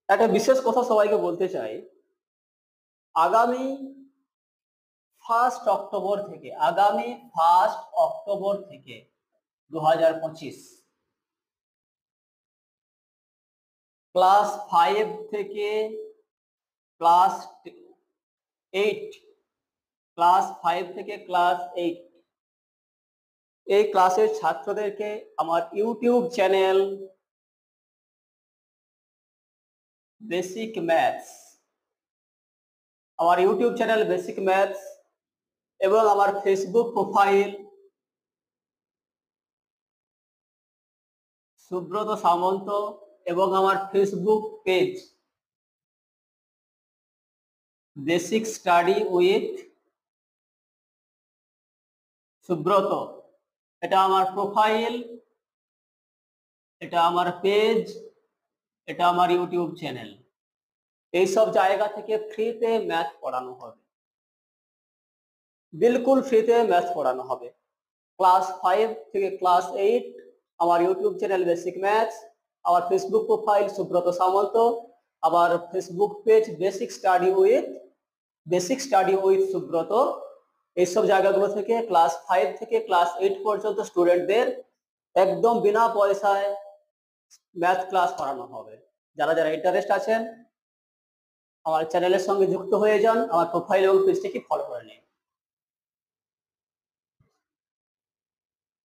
একটা বিশেষ কথা সবাইকে বলতে চাই। আগামী ফার্স্ট অক্টোবর থেকে 2025 ক্লাস 5 থেকে ক্লাস 8 এই ক্লাসের ছাত্রদেরকে আমার ইউটিউব চ্যানেল বেসিক ম্যাথস এবং আমার ফেসবুক প্রোফাইল সুব্রত সামন্ত এবং আমার Facebook page basic study with Subrata, এটা আমার প্রোফাইল, এটা আমার পেজ, এটা আমার ইউটিউব চ্যানেল। এইসব জায়গা থেকে ফ্রিতে ম্যাথ পড়ানো হবে, বিলকুল ফ্রিতে ম্যাথ পড়ানো হবে। ক্লাস 5 থেকে ক্লাস 8 আমার ইউটিউব চ্যানেল বেসিক ম্যাথস, আমার ফেসবুক প্রোফাইল সুব্রত সামন্ত, আবার Facebook page basic study with Subrata. এইসব জায়গাগুলো থেকে ক্লাস 5 থেকে ক্লাস 8 পর্যন্ত স্টুডেন্টদের একদম বিনা পয়সায় ম্যাথ ক্লাস করানো হবে। যারা যারা ইন্টারেস্ট আছেন আমার চ্যানেলের সঙ্গে যুক্ত হয়ে যান, আমার প্রোফাইল এবং পেজটিকে ফলো করে নিন।